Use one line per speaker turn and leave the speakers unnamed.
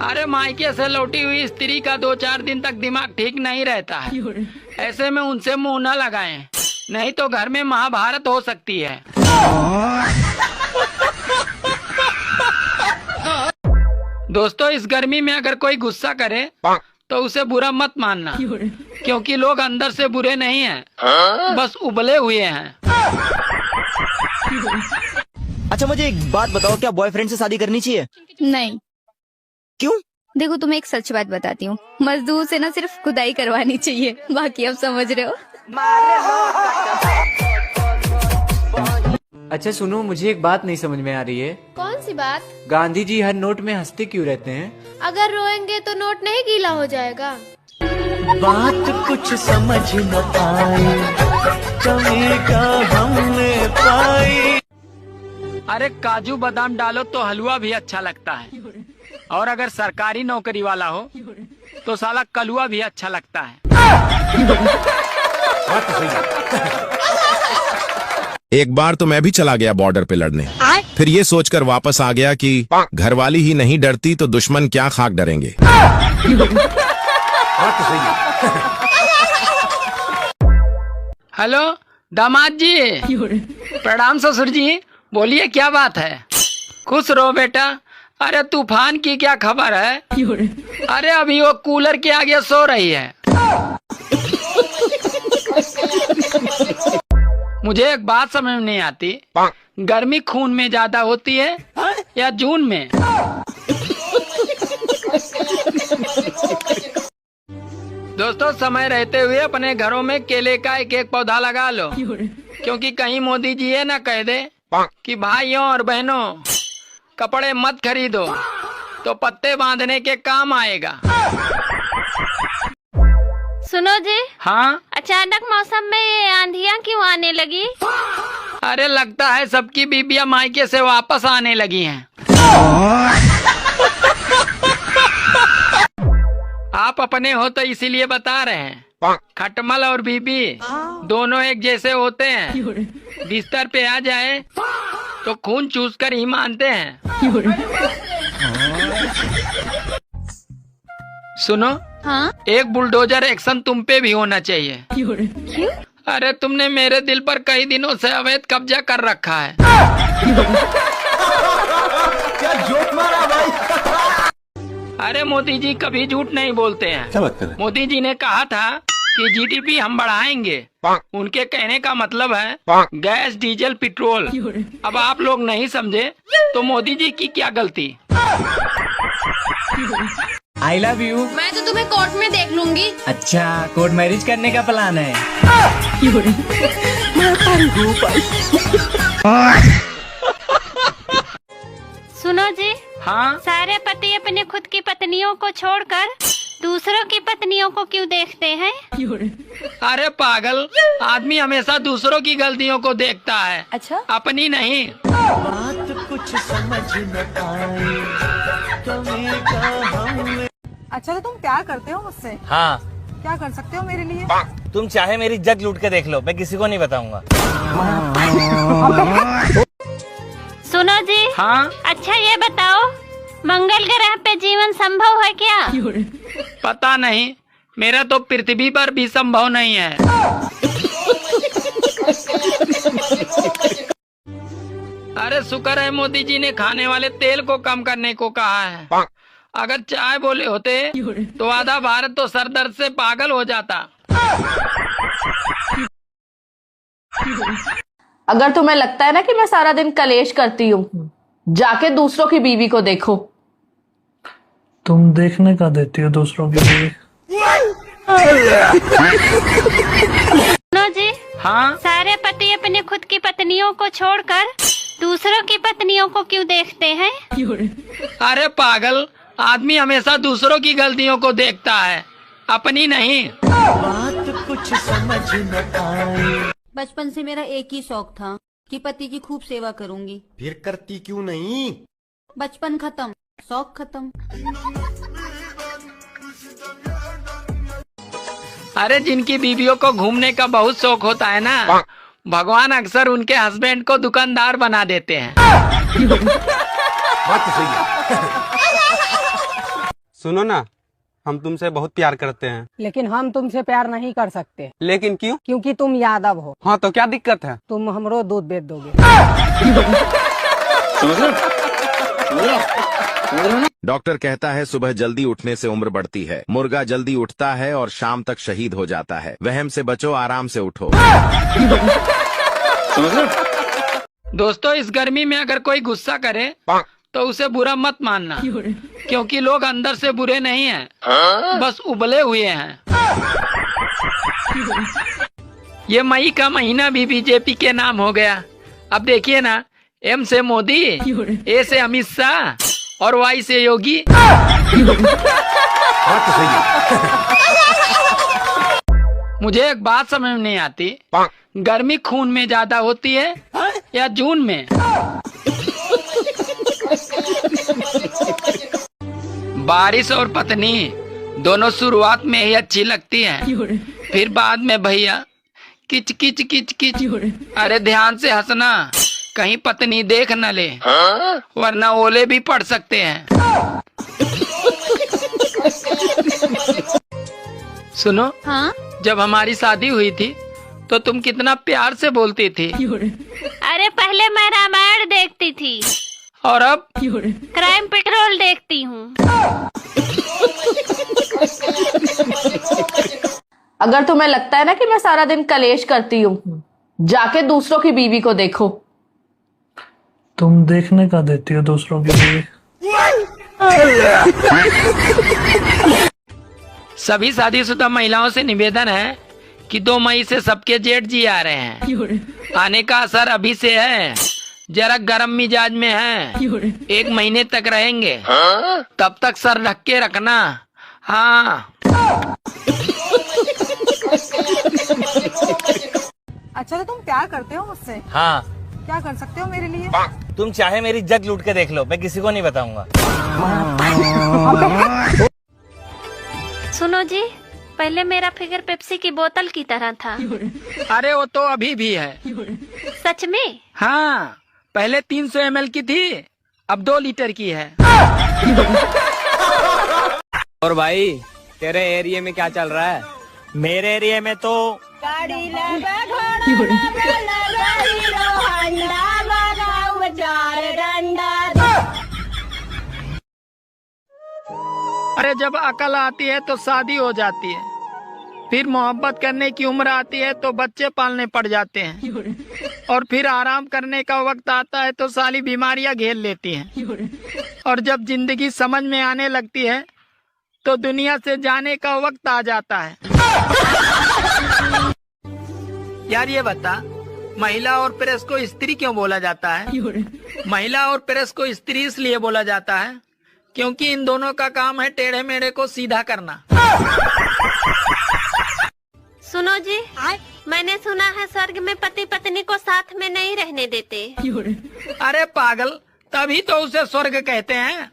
अरे मायके से लौटी हुई स्त्री का 2-4 दिन तक दिमाग ठीक नहीं रहता है। ऐसे में उनसे मुंह न लगाएं, नहीं तो घर में महाभारत हो सकती है। दोस्तों, इस गर्मी में अगर कोई गुस्सा करे तो उसे बुरा मत मानना, क्योंकि लोग अंदर से बुरे नहीं हैं, बस उबले हुए हैं।
अच्छा, मुझे एक बात बताओ, क्या बॉयफ्रेंड से शादी करनी चाहिए?
नहीं।
क्यों?
देखो, तुम्हें एक सच बात बताती हूँ, मजदूर से ना सिर्फ खुदाई करवानी चाहिए, बाकी आप समझ रहे हो।
अच्छा सुनो, मुझे एक बात नहीं समझ में आ रही है।
कौन सी बात?
गांधी जी हर नोट में हंसते क्यों रहते हैं?
अगर रोएंगे तो नोट नहीं गीला हो जाएगा।
बात कुछ समझ न पाए, कमी का हमने पाई।
अरे काजू बादाम डालो तो हलवा भी अच्छा लगता है, और अगर सरकारी नौकरी वाला हो तो साला कलुआ भी अच्छा लगता है।
एक बार तो मैं भी चला गया बॉर्डर पे लड़ने, फिर ये सोचकर वापस आ गया कि घरवाली ही नहीं डरती तो दुश्मन क्या खाक डरेंगे।
हेलो दामाद जी, प्रणाम ससुर जी, बोलिए क्या बात है? खुश रहो बेटा। अरे तूफान की क्या खबर है? अरे अभी वो कूलर के आगे सो रही है। मुझे एक बात समझ में नहीं आती, गर्मी खून में ज्यादा होती है या जून में? दोस्तों, समय रहते हुए अपने घरों में केले का एक एक पौधा लगा लो, क्योंकि कहीं मोदी जी ये ना कह दे कि भाइयों और बहनों कपड़े मत खरीदो, तो पत्ते बांधने के काम आएगा।
सुनो जी।
हाँ?
अचानक मौसम में ये आंधियाँ क्यों आने लगी?
अरे लगता है सबकी बीबियां मायके से वापस आने लगी हैं। आप अपने हो तो इसीलिए बता रहे हैं। खटमल और बीबी दोनों एक जैसे होते हैं, बिस्तर पे आ जाए तो खून चूस कर ही मानते हैं। सुनो,
हाँ?
एक बुलडोजर एक्शन तुम पे भी होना चाहिए।
क्यों?
अरे तुमने मेरे दिल पर कई दिनों से अवैध कब्जा कर रखा है।
क्या जोक मारा भाई।
अरे मोदी जी कभी झूठ नहीं बोलते हैं।
क्या बात कर रहे हैं?
मोदी जी ने कहा था कि जीडीपी हम बढ़ाएंगे। उनके कहने का मतलब है गैस, डीजल, पेट्रोल। अब आप लोग नहीं समझे तो मोदी जी की क्या गलती?
I love you.
मैं तो तुम्हें कोर्ट में देख लूंगी।
अच्छा, कोर्ट मैरिज करने का प्लान है?
सुनो जी।
हाँ?
सारे पति अपने खुद की पत्नियों को छोड़कर दूसरों की पत्नियों को क्यों देखते हैं?
अरे पागल, आदमी हमेशा दूसरों की गलतियों को देखता है।
अच्छा?
अपनी नहीं।
बात कुछ समझ न पाए, कमी का हमने।
अच्छा, तो तुम प्यार करते हो मुझसे?
हाँ।
क्या कर सकते हो मेरे लिए?
तुम चाहे मेरी जग लूट के देख लो, मैं किसी को नहीं बताऊंगा।
सुनो जी।
हाँ?
अच्छा ये बताओ, मंगल ग्रह पे जीवन संभव है क्या?
पता नहीं, मेरा तो पृथ्वी पर भी संभव नहीं है। अरे शुक्र है मोदी जी ने खाने वाले तेल को कम करने को कहा है। अगर चाय बोले होते तो आधा भारत तो सर दर्द से पागल हो जाता।
अगर तुम्हें लगता है ना कि मैं सारा दिन कलेश करती हूँ, जाके दूसरों की बीवी को देखो।
तुम देखने का देती हो दूसरों की बीवी?
सुनो जी।
हाँ?
सारे पति अपने खुद की पत्नियों को छोड़कर दूसरों की पत्नियों को क्यों देखते हैं?
अरे पागल, आदमी हमेशा दूसरों की गलतियों को देखता है, अपनी नहीं।
बात कुछ समझ न आए।
बचपन से मेरा एक ही शौक था कि पति की खूब सेवा करूंगी।
फिर करती क्यों नहीं?
बचपन खत्म, शौक खत्म।
अरे जिनकी बीवियों को घूमने का बहुत शौक होता है ना, भगवान अक्सर उनके हस्बैंड को दुकानदार बना देते हैं।
बात तो सही है।
सुनो ना, हम तुमसे बहुत प्यार करते हैं।
लेकिन हम तुमसे प्यार नहीं कर सकते।
लेकिन क्यों?
क्योंकि तुम यादव हो।
हाँ तो क्या दिक्कत है?
तुम हमरो दूध बेच दोगे।
डॉक्टर कहता है सुबह जल्दी उठने से उम्र बढ़ती है। मुर्गा जल्दी उठता है और शाम तक शहीद हो जाता है। वहम से बचो, आराम से उठो।
दोस्तों, इस गर्मी में अगर कोई गुस्सा करे तो उसे बुरा मत मानना, क्योंकि लोग अंदर से बुरे नहीं हैं, बस उबले हुए हैं। ये मई का महीना भी बीजेपी के नाम हो गया। अब देखिए ना, एम से मोदी, ए से अमित शाह और वाई से योगी। मुझे एक बात समझ में नहीं आती, गर्मी खून में ज्यादा होती है या जून में? बारिश और पत्नी दोनों शुरुआत में ही अच्छी लगती हैं, फिर बाद में भैया किच किच किच किच। अरे ध्यान से हंसना, कहीं पत्नी देख न ले, वरना ओले भी पड़ सकते हैं। सुनो,
हाँ,
जब हमारी शादी हुई थी तो तुम कितना प्यार से बोलती थी।
अरे पहले मैं रामायण देखती थी
और अब
क्राइम पेट्रोल देखती हूँ। अगर तुम्हें लगता है ना कि मैं सारा दिन कलेश करती हूँ, जाके दूसरों की बीवी को देखो।
तुम देखने का देती हो दूसरों की बीवी।
सभी शादीशुदा महिलाओं से निवेदन है कि 2 मई से सबके जेठ जी आ रहे हैं। आने का असर अभी से है, जरा गर्म मिजाज में है, 1 महीने तक रहेंगे, तब तक सर ढक के रखना। हाँ।
अच्छा तो तुम प्यार करते हो मुझसे?
हाँ।
क्या कर सकते हो मेरे लिए?
तुम चाहे मेरी इज्जत लूट के देख लो, मैं किसी को नहीं बताऊंगा।
सुनो जी, पहले मेरा फिगर पेप्सी की बोतल की तरह था।
अरे वो तो अभी भी है।
सच में?
हाँ, पहले 300 ml की थी, अब 2 लीटर की है।
और भाई, तेरे एरिया में क्या चल रहा है?
मेरे एरिया में तो
अरे जब अकल आती है तो शादी हो जाती है, फिर मोहब्बत करने की उम्र आती है तो बच्चे पालने पड़ जाते हैं, और फिर आराम करने का वक्त आता है तो सारी बीमारियां घेर लेती हैं, और जब जिंदगी समझ में आने लगती है तो दुनिया से जाने का वक्त आ जाता है। यार ये बता, महिला और प्रेस को स्त्री क्यों बोला जाता है? महिला और प्रेस को स्त्री इसलिए बोला जाता है क्योंकि इन दोनों का काम है टेढ़े मेढ़े को सीधा करना।
सुनो जी, मैंने सुना है स्वर्ग में पति पत्नी को साथ में नहीं रहने देते।
अरे पागल, तभी तो उसे स्वर्ग कहते हैं।